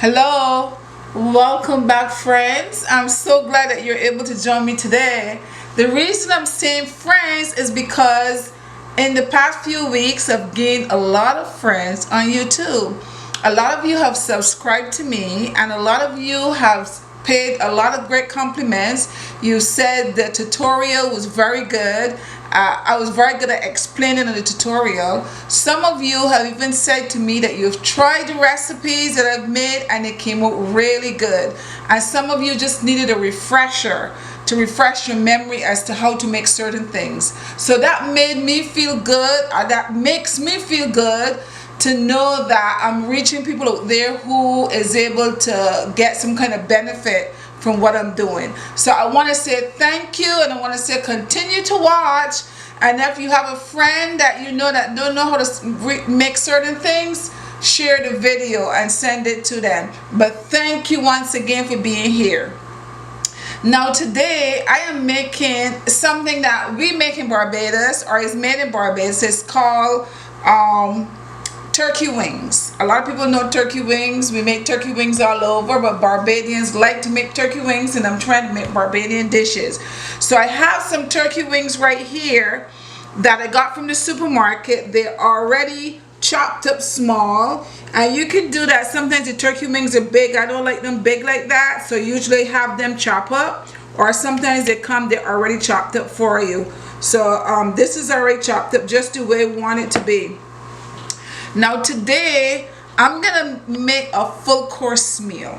Hello, welcome back, friends. I'm so glad that you're able to join me today. The reason I'm saying friends is because in the past few weeks I've gained a lot of friends on YouTube. A lot of you have subscribed to me, and a lot of you have paid a lot of great compliments. You said the tutorial was very good. I was very good at explaining in the tutorial. Some of you have even said to me that you've tried the recipes that I've made and it came out really good. And some of you just needed a refresher to refresh your memory as to how to make certain things. So that made me feel good. That makes me feel good to know that I'm reaching people out there who is able to get some kind of benefit from what I'm doing. So I want to say thank you, and I want to say continue to watch. And if you have a friend that you know that don't know how to make certain things, share the video and send it to them. But thank you once again for being here. Now today I am making something that we make in Barbados, or is made in Barbados. It's called turkey wings. A lot of people know turkey wings. We make turkey wings all over, but Barbadians like to make turkey wings, and I'm trying to make Barbadian dishes. So I have some turkey wings right here that I got from the supermarket. They're already chopped up small, and you can do that. Sometimes the turkey wings are big. I don't like them big like that, so usually have them chop up, or sometimes they're already chopped up for you. So this is already chopped up just the way we want it to be. Now today I'm gonna make a full course meal.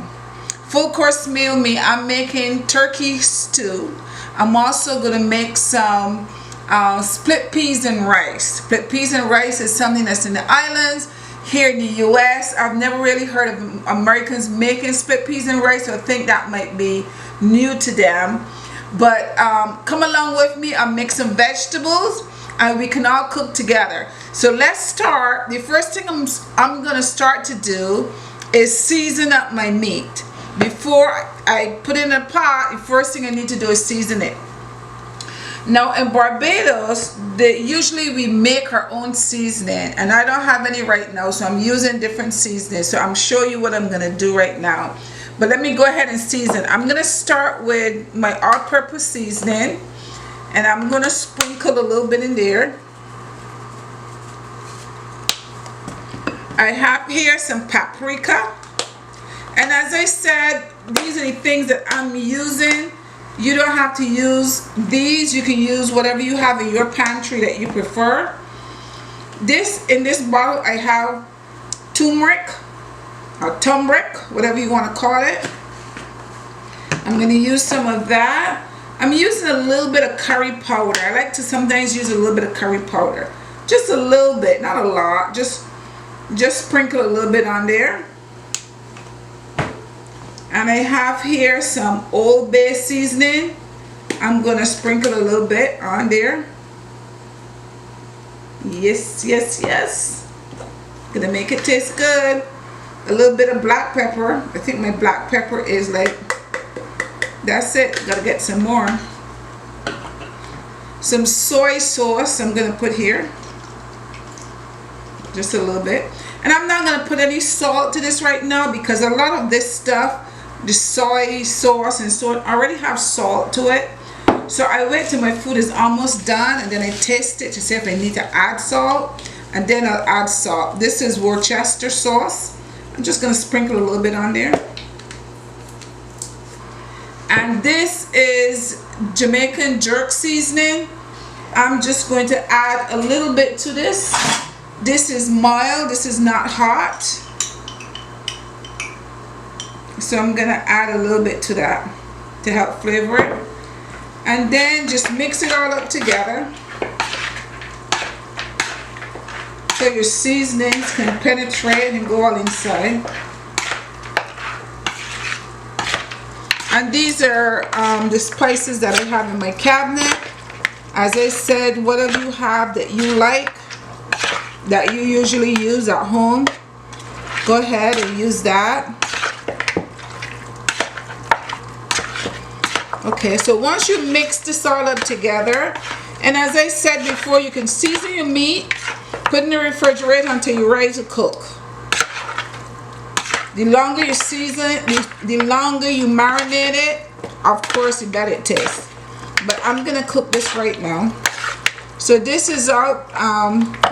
Full course meal means I'm making turkey stew. I'm also gonna make some split peas and rice. Split peas and rice is something that's in the islands. Here in the US, I've never really heard of Americans making split peas and rice, so I think that might be new to them. But come along with me. I'll make some vegetables and we can all cook together. So let's start. The first thing I'm gonna start to do is season up my meat. Before I put it in a pot, the first thing I need to do is season it. Now in Barbados, usually we make our own seasoning, and I don't have any right now, so I'm using different seasonings. So I'm showing you what I'm gonna do right now. But let me go ahead and season. I'm gonna start with my all-purpose seasoning, and I'm gonna sprinkle a little bit in there. I have here some paprika, and as I said, these are the things that I'm using. You don't have to use these. You can use whatever you have in your pantry that you prefer. In this bottle I have turmeric, or turmeric, whatever you want to call it. I'm going to use some of that. I'm using a little bit of curry powder. I like to sometimes use a little bit of curry powder. Just a little bit, not a lot. Just sprinkle a little bit on there. And I have here some Old Bay seasoning. I'm going to sprinkle a little bit on there. Yes, yes, yes. Gonna make it taste good. A little bit of black pepper. I think my black pepper is like, that's it. Gotta get some more. Some soy sauce I'm gonna put here. Just a little bit. And I'm not gonna put any salt to this right now, because a lot of this stuff, the soy sauce and so on, already have salt to it. So I wait till my food is almost done, and then I taste it to see if I need to add salt, and then I'll add salt. This is Worcester sauce. I'm just gonna sprinkle a little bit on there. And this is Jamaican jerk seasoning. I'm just going to add a little bit to this. This is mild, this is not hot. So I'm gonna add a little bit to that to help flavor it. And then just mix it all up together so your seasonings can penetrate and go all inside. And these are the spices that I have in my cabinet. As I said, whatever you have that you like, that you usually use at home, go ahead and use that. Okay, so once you mix this all up together, and as I said before, you can season your meat, put it in the refrigerator until you're ready to cook. The longer you season it, the longer you marinate it, of course, the better it tastes. But I'm gonna cook this right now. So this is all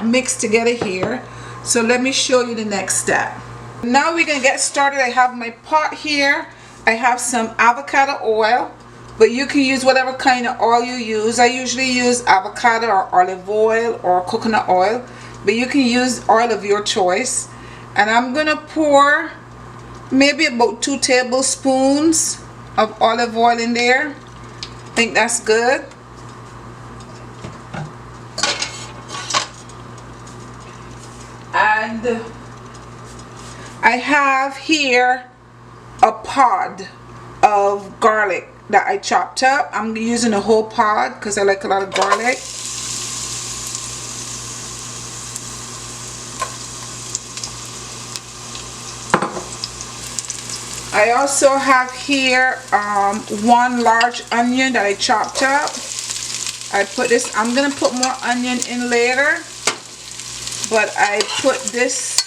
mixed together here. So let me show you the next step. Now we're gonna get started. I have my pot here. I have some avocado oil, but you can use whatever kind of oil you use. I usually use avocado or olive oil or coconut oil, but you can use oil of your choice. And I'm gonna pour maybe about 2 tablespoons of olive oil in there. I think that's good. And I have here a pod of garlic that I chopped up. I'm using a whole pod because I like a lot of garlic. I also have here 1 large onion that I chopped up. I put this, I'm gonna put more onion in later, but I put this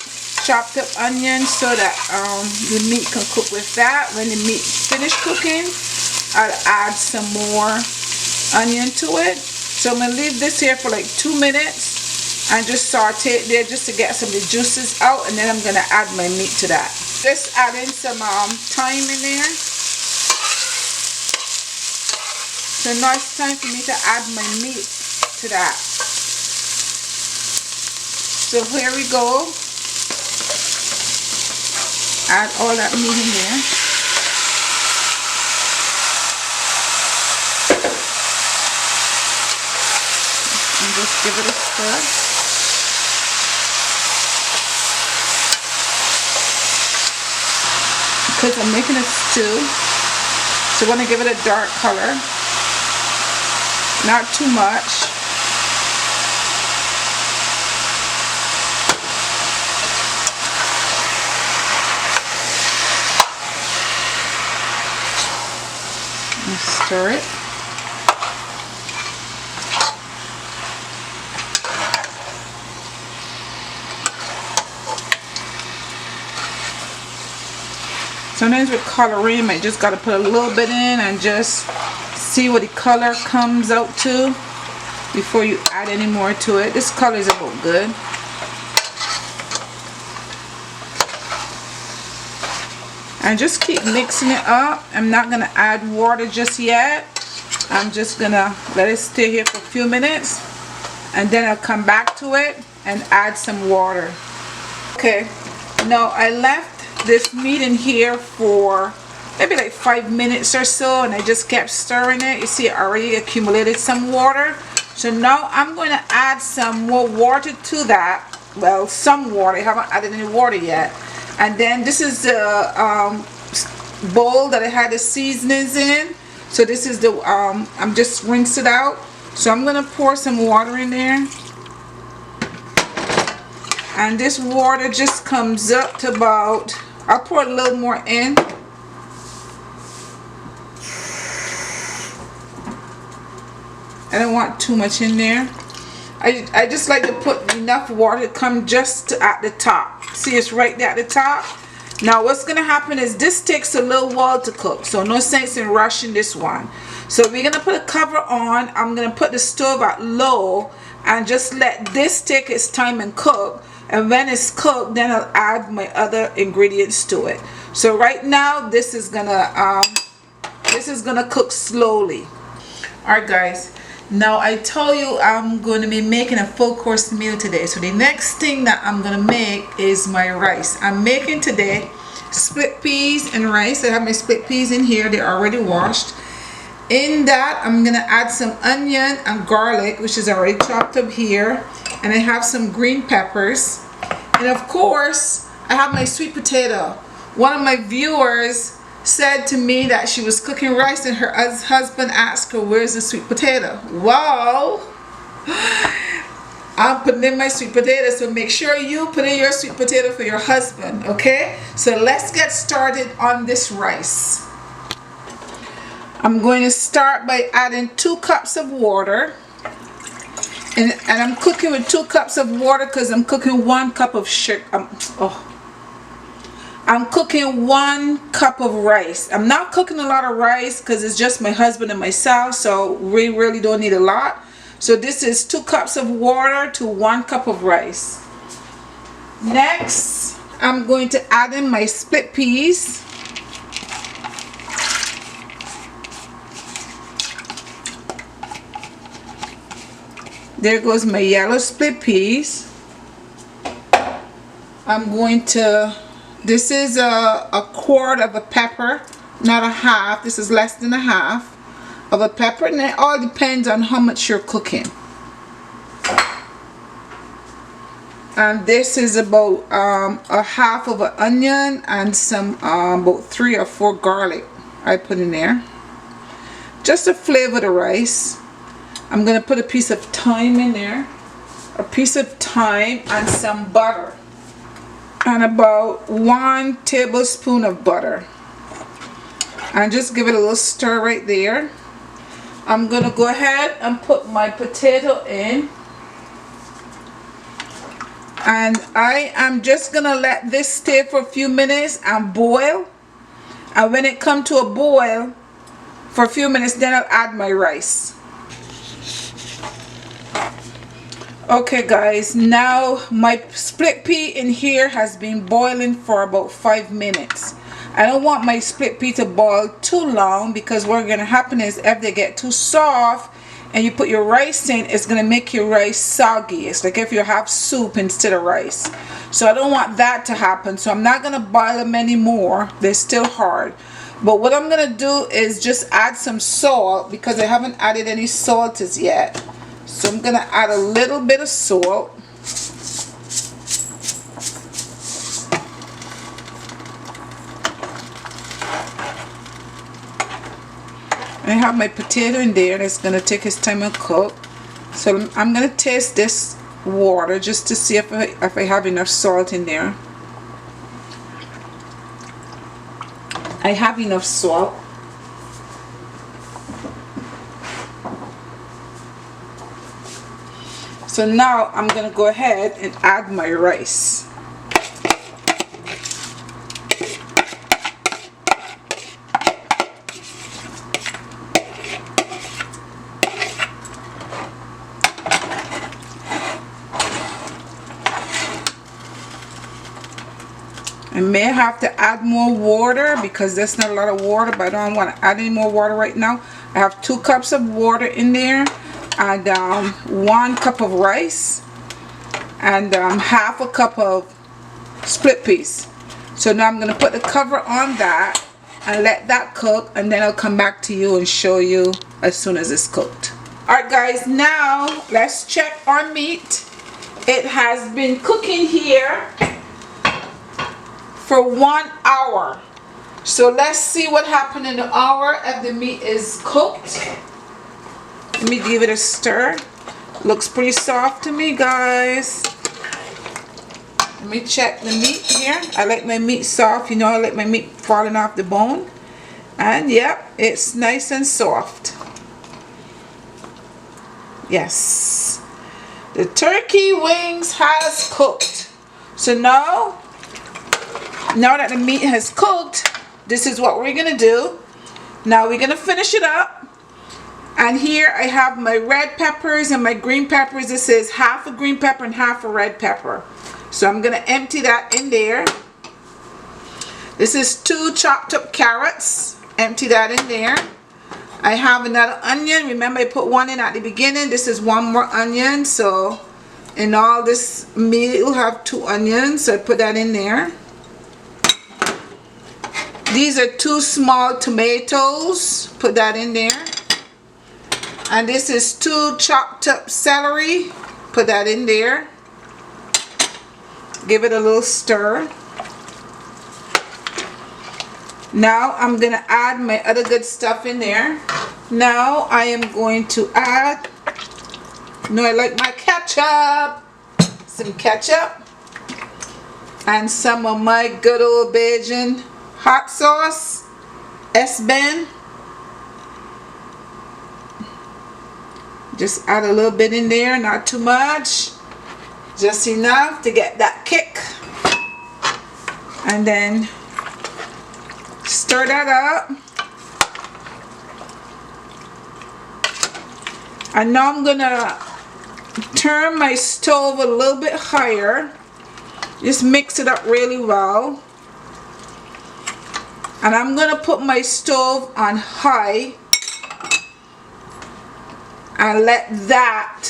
chopped up onion so that the meat can cook with that. When the meat finished cooking, I'll add some more onion to it. So I'm gonna leave this here for like 2 minutes and just saute it there just to get some of the juices out, and then I'm gonna add my meat to that. Just add in some thyme in there. So now it's time for me to add my meat to that. So here we go. Add all that meat in there. And just give it a stir. Because I'm making a stew, so I want to give it a dark color. Not too much. Stir it. Sometimes with coloring, I just got to put a little bit in and just see what the color comes out to before you add any more to it. This color is about good. And just keep mixing it up. I'm not going to add water just yet. I'm just going to let it stay here for a few minutes, and then I'll come back to it and add some water. Okay, now I left this meat in here for maybe like 5 minutes or so, and I just kept stirring it. You see, it already accumulated some water. So now I'm going to add some more water to that. Well, some water. I haven't added any water yet. And then this is the bowl that I had the seasonings in. So this is the, I'm just rinsed it out. So I'm going to pour some water in there. And this water just comes up to about, I'll pour a little more in. I don't want too much in there. I just like to put enough water to come just at the top. See, it's right there at the top. Now what's going to happen is this takes a little while to cook, so no sense in rushing this one. So we're going to put a cover on. I'm going to put the stove at low and just let this take its time and cook. And when it's cooked, then I'll add my other ingredients to it. So right now this is gonna cook slowly. Alright guys, now I told you I'm going to be making a full course meal today. So the next thing that I'm going to make is my rice. I'm making today split peas and rice. I have my split peas in here. They're already washed. In that I'm going to add some onion and garlic, which is already chopped up here. And I have some green peppers. And of course, I have my sweet potato. One of my viewers said to me that she was cooking rice and her husband asked her, where's the sweet potato? Well, I'm putting in my sweet potato, so make sure you put in your sweet potato for your husband, okay? So let's get started on this rice. I'm going to start by adding 2 cups of water. And I'm cooking with 2 cups of water because I'm cooking 1 cup of sugar. I'm cooking 1 cup of rice. I'm not cooking a lot of rice because it's just my husband and myself, so we really don't need a lot. So this is 2 cups of water to 1 cup of rice. Next, I'm going to add in my split peas. There goes my yellow split peas. I'm going to, this is a quart of a pepper, not a half. This is less than a half of a pepper, and it all depends on how much you're cooking. And this is about a half of an onion and some about 3 or 4 garlic I put in there, just to flavor the rice. I'm gonna put a piece of thyme in there, a piece of thyme and some butter, and about 1 tablespoon of butter, and just give it a little stir right there. I'm gonna go ahead and put my potato in, and I am just gonna let this stay for a few minutes and boil. And when it comes to a boil for a few minutes, then I'll add my rice. Okay guys, now my split pea in here has been boiling for about 5 minutes. I don't want my split pea to boil too long, because what's going to happen is if they get too soft and you put your rice in, it's going to make your rice soggy. It's like if you have soup instead of rice. So I don't want that to happen, so I'm not going to boil them anymore. They're still hard. But what I'm going to do is just add some salt, because I haven't added any salt as yet. So I'm going to add a little bit of salt. I have my potato in there, and it's going to take its time to cook. So I'm going to taste this water just to see if I have enough salt in there. I have enough salt. So now I'm going to go ahead and add my rice. I may have to add more water, because there's not a lot of water, but I don't want to add any more water right now. I have 2 cups of water in there, and 1 cup of rice, and half a cup of split peas. So now I'm going to put the cover on that and let that cook, and then I'll come back to you and show you as soon as it's cooked. Alright guys, now let's check our meat. It has been cooking here for 1 hour. So let's see what happened in the hour if the meat is cooked. Let me give it a stir. Looks pretty soft to me, guys. Let me check the meat here. I like my meat soft. You know, I like my meat falling off the bone. And yep, it's nice and soft. Yes. The turkey wings has cooked. So now that the meat has cooked, this is what we're gonna do. Now we're gonna finish it up. And here I have my red peppers and my green peppers. This is half a green pepper and half a red pepper. So I'm gonna empty that in there. This is 2 chopped up carrots. Empty that in there. I have another onion. Remember, I put 1 in at the beginning. This is 1 more onion. So in all this meat, it will have 2 onions. So I put that in there. These are 2 small tomatoes. Put that in there. And this is 2 chopped up celery. Put that in there. Give it a little stir. Now I'm going to add my other good stuff in there. Now I am going to add, I like my ketchup. Some ketchup. And some of my good old Bajan hot sauce. S-Ben. Just add a little bit in there, not too much. Just enough to get that kick. And then stir that up. And now I'm gonna turn my stove a little bit higher. Just mix it up really well. And I'm gonna put my stove on high and let that,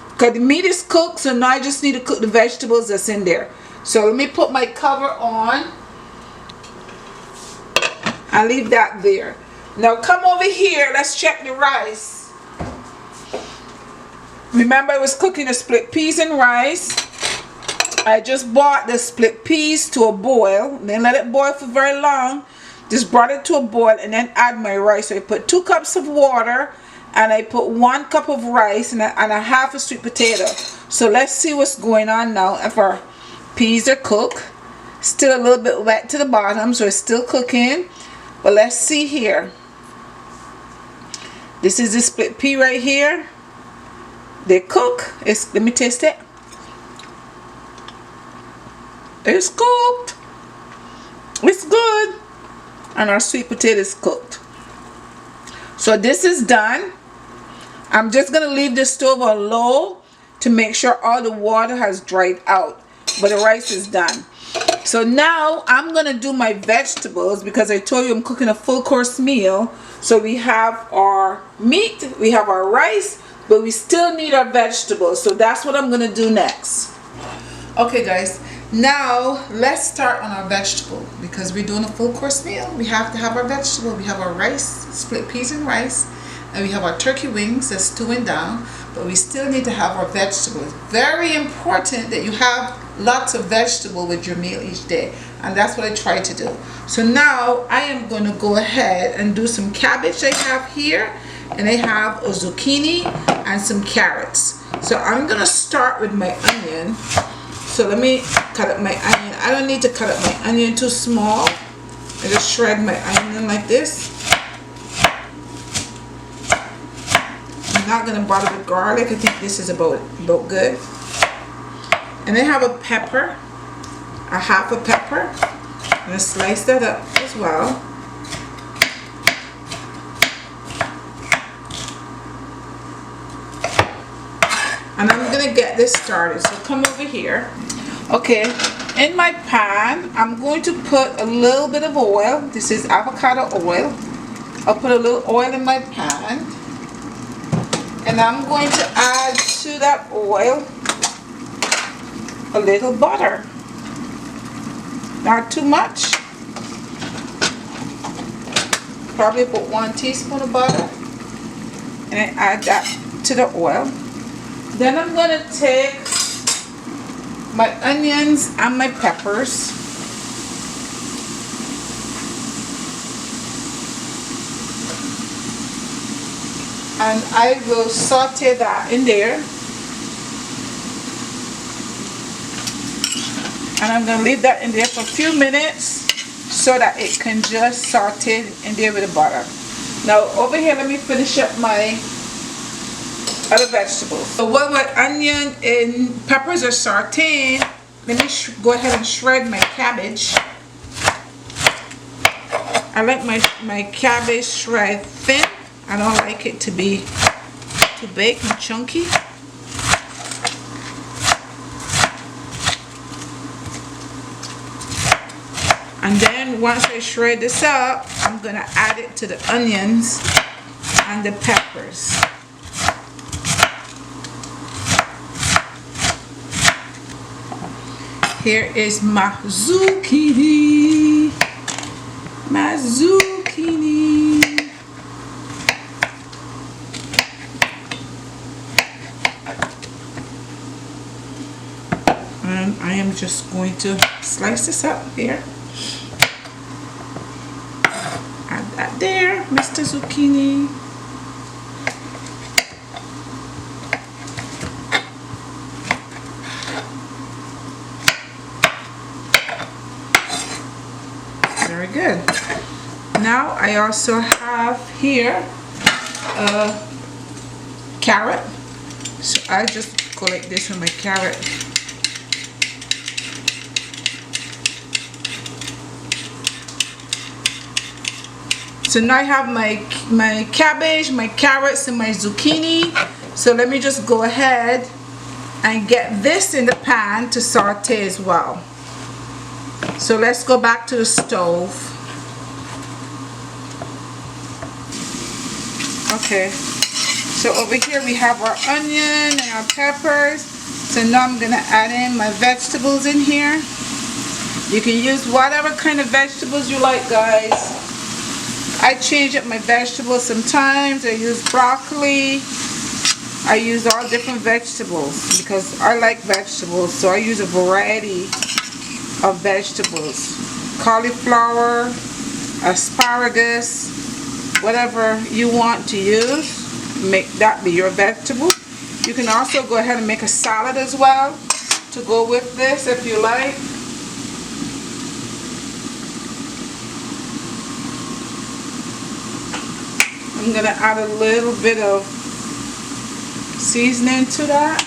because the meat is cooked, so now I just need to cook the vegetables that's in there. So let me put my cover on and leave that there. Now come over here, let's check the rice. Remember I was cooking the split peas and rice. I just brought the split peas to a boil, then let it boil for very long. Just brought it to a boil and then add my rice. So I put 2 cups of water and I put 1 cup of rice and a half a sweet potato. So let's see what's going on now. If our peas are cooked, still a little bit wet to the bottom, so it's still cooking. But let's see here. This is the split pea right here. They cook. Let me taste it. It's cooked. It's good. And our sweet potato is cooked. So this is done. I'm just going to leave the stove on low to make sure all the water has dried out. But the rice is done. So now I'm going to do my vegetables, because I told you I'm cooking a full course meal. So we have our meat, we have our rice, but we still need our vegetables. So that's what I'm going to do next. Okay guys, now let's start on our vegetable, because we're doing a full course meal. We have to have our vegetable. We have our rice, split peas and rice, and we have our turkey wings that's stewing down, but we still need to have our vegetables. Very important that you have lots of vegetable with your meal each day, and that's what I try to do. So now I am going to go ahead and do some cabbage I have here, and I have a zucchini and some carrots. So I'm going to start with my onion. So let me cut up my onion. I don't need to cut up my onion too small. I just shred my onion like this. I'm not going to bother with garlic. I think this is about good. And I have a pepper, a half a pepper. I'm going to slice that up as well. And I'm going to get this started. So come over here. Okay, in my pan, I'm going to put a little bit of oil. This is avocado oil. I'll put a little oil in my pan. And I'm going to add to that oil a little butter. Not too much. Probably about 1 teaspoon of butter. And I add that to the oil. Then I'm going to take my onions and my peppers. And I will saute that in there. And I'm going to leave that in there for a few minutes so that it can just saute in there with the butter. Now over here, let me finish up my other vegetables. So while my onion and peppers are sauteing, let me go ahead and shred my cabbage. I like my cabbage shred thin. I don't like it to be too big and chunky. And then once I shred this up, I'm going to add it to the onions and the peppers. Here is my zucchini. My zucchini. And I am just going to slice this up here. Add that there, Mr. Zucchini. Very good. Now I also have here a carrot. So I just go like this with my carrot. So now I have my cabbage, my carrots, and my zucchini. So let me just go ahead and get this in the pan to saute as well. So let's go back to the stove. Okay, so over here we have our onion and our peppers. So now I'm gonna add in my vegetables in here. You can use whatever kind of vegetables you like, guys. I change up my vegetables sometimes. I use broccoli. I use all different vegetables because I like vegetables, so I use a variety of vegetables. Cauliflower, asparagus, whatever you want to use, make that be your vegetable. You can also go ahead and make a salad as well to go with this if you like. I'm gonna add a little bit of seasoning to that.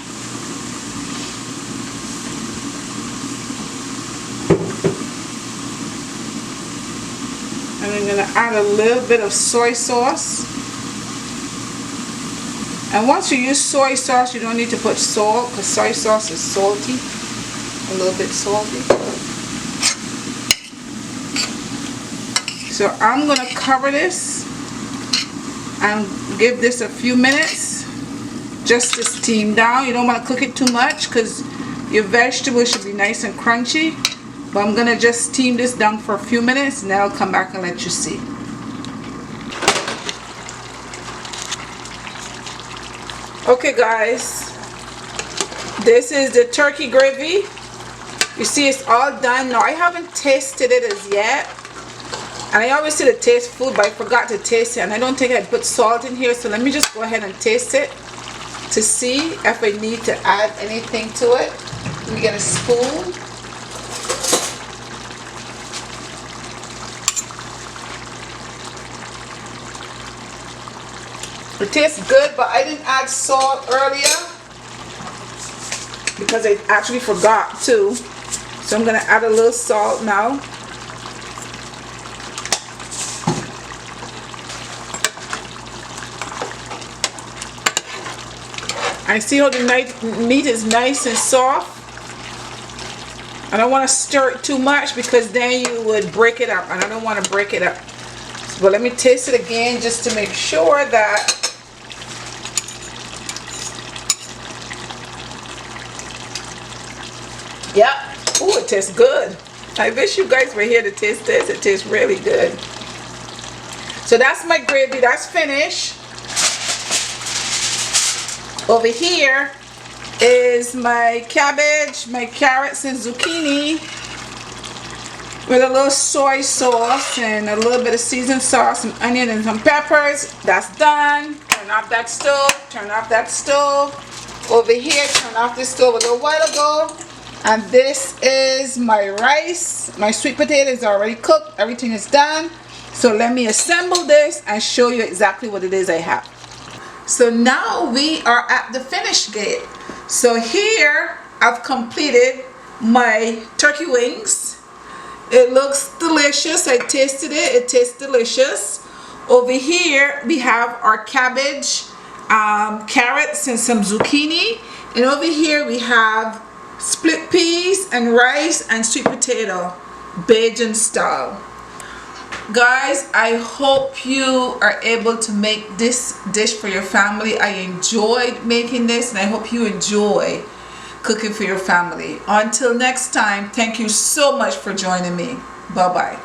And I'm gonna add a little bit of soy sauce. And once you use soy sauce, you don't need to put salt because soy sauce is salty, a little bit salty. So I'm gonna cover this and give this a few minutes just to steam down. You don't want to cook it too much because your vegetables should be nice and crunchy. But I'm gonna just steam this down for a few minutes and then I'll come back and let you see. Okay guys, this is the turkey gravy. You see it's all done. Now I haven't tasted it as yet. And I always say to taste food, but I forgot to taste it. And I don't think I put salt in here, so let me just go ahead and taste it to see if I need to add anything to it. Let me get a spoon. It tastes good, but I didn't add salt earlier because I actually forgot to. So I'm gonna add a little salt now. I see how the meat is nice and soft. I don't want to stir it too much because then you would break it up, and I don't want to break it up. But let me taste it again just to make sure that yeah. Oh, it tastes good. I wish you guys were here to taste this. It tastes really good. So that's my gravy. That's finished. Over here is my cabbage, my carrots and zucchini with a little soy sauce and a little bit of seasoned sauce, some onion and some peppers. That's done. Turn off that stove. Turn off that stove. Over here, turn off this stove a little while ago. And this is my rice. My sweet potato is already cooked. Everything is done. So let me assemble this and show you exactly what it is I have. So now we are at the finish gate. So here I've completed my turkey wings. It looks delicious. I tasted it. It tastes delicious. Over here we have our cabbage, carrots and some zucchini. And over here we have split peas and rice and sweet potato, Bajan style. Guys, I hope you are able to make this dish for your family. I enjoyed making this and I hope you enjoy cooking for your family. Until next time, thank you so much for joining me. Bye-bye.